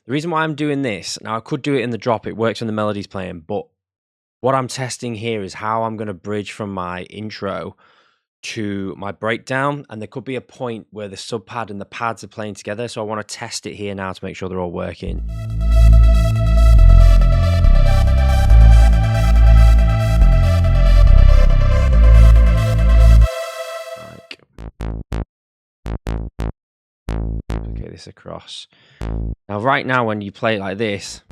The reason why I'm doing this, now I could do it in the drop, it works when the melody's playing, but what I'm testing here is how I'm going to bridge from my intro to my breakdown, and there could be a point where the sub pad and the pads are playing together, so I want to test it here now to make sure they're all working. Duplicate this across. Now right now when you play it like this,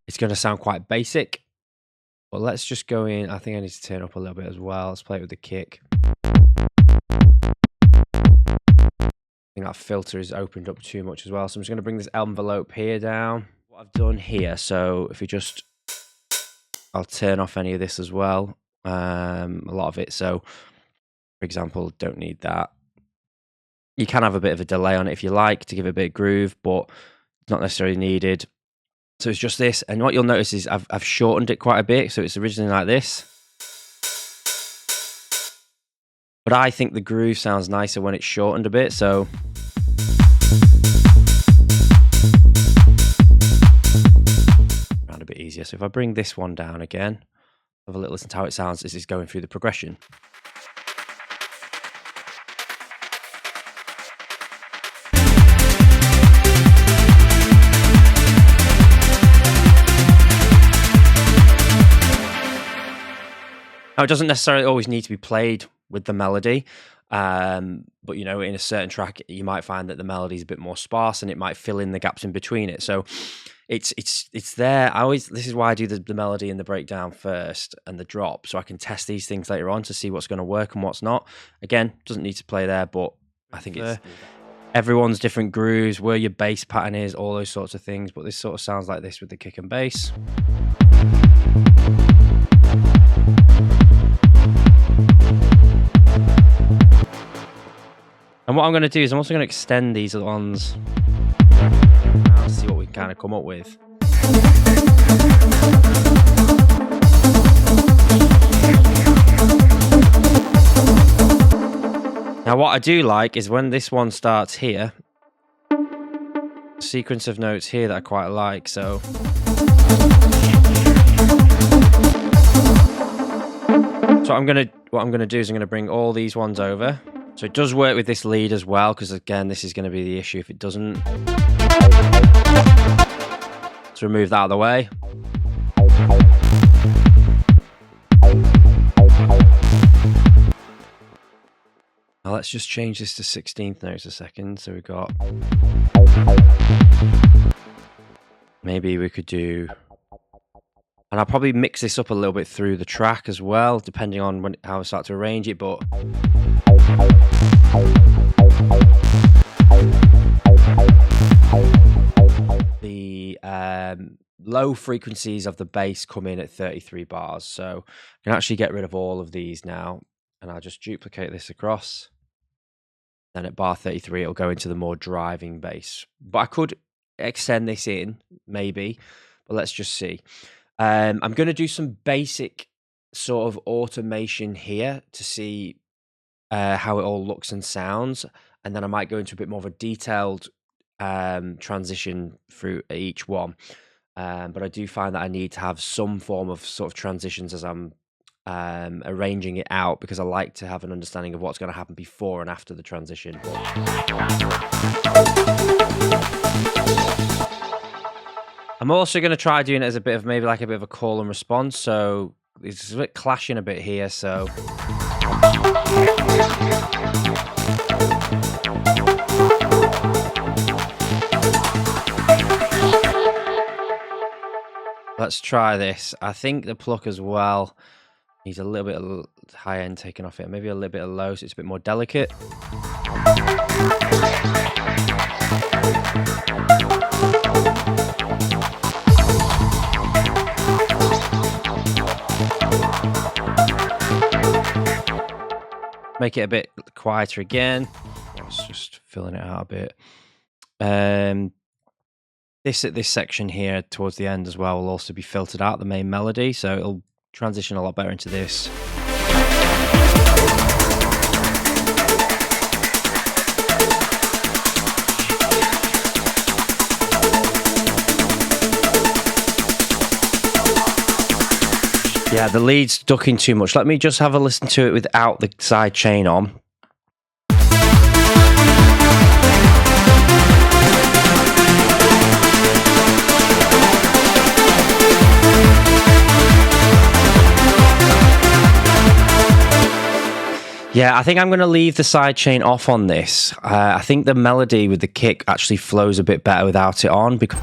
it's going to sound quite basic, but let's just go in. I think I need to turn up a little bit as well. Let's play it with the kick. I think that filter is opened up too much as well. So I'm just going to bring this envelope here down. What I've done here, so if you just, I'll turn off any of this as well. A lot of it. So for example, don't need that. You can have a bit of a delay on it if you like to give it a bit of groove, but it's not necessarily needed. So it's just this, and what you'll notice is I've shortened it quite a bit, so it's originally like this. But I think the groove sounds nicer when it's shortened a bit, so... Around a bit easier. So if I bring this one down again, have a little listen to how it sounds as it's going through the progression. Now, it doesn't necessarily always need to be played with the melody, but you know, in a certain track, you might find that the melody is a bit more sparse, and it might fill in the gaps in between it. So, it's there. This is why I do the melody and the breakdown first, and the drop, so I can test these things later on to see what's going to work and what's not. Again, doesn't need to play there, but I think it's everyone's different grooves, where your bass pattern is, all those sorts of things. But this sort of sounds like this with the kick and bass. And what I'm going to do is I'm also going to extend these other ones. I'll see what we can kind of come up with. Now what I do like is when this one starts here, a sequence of notes here that I quite like, so... So what I'm gonna do is I'm gonna bring all these ones over. So it does work with this lead as well, because again, this is going to be the issue if it doesn't. Let's remove that out of the way. Now let's just change this to 16th notes a second. So we've got... Maybe we could do... And I'll probably mix this up a little bit through the track as well, depending on how I start to arrange it, but... The low frequencies of the bass come in at 33 bars, so I can actually get rid of all of these now, and I'll just duplicate this across. Then at bar 33, it'll go into the more driving bass. But I could extend this in, maybe, but let's just see. I'm going to do some basic sort of automation here to see how it all looks and sounds, and then I might go into a bit more of a detailed transition through each one. But I do find that I need to have some form of sort of transitions as I'm arranging it out, because I like to have an understanding of what's going to happen before and after the transition. I'm also going to try doing it as a bit of maybe like a bit of a call and response, so it's a bit clashing a bit here, so... Let's try this. I think the pluck as well needs a little bit of high end taken off it, maybe a little bit of low, so it's a bit more delicate. Make it a bit quieter again. It's just filling it out a bit. This section here towards the end as well will also be filtered out, the main melody, so it'll transition a lot better into this. Yeah, the lead's ducking too much. Let me just have a listen to it without the sidechain on. Yeah, I think I'm going to leave the sidechain off on this. I think the melody with the kick actually flows a bit better without it on, because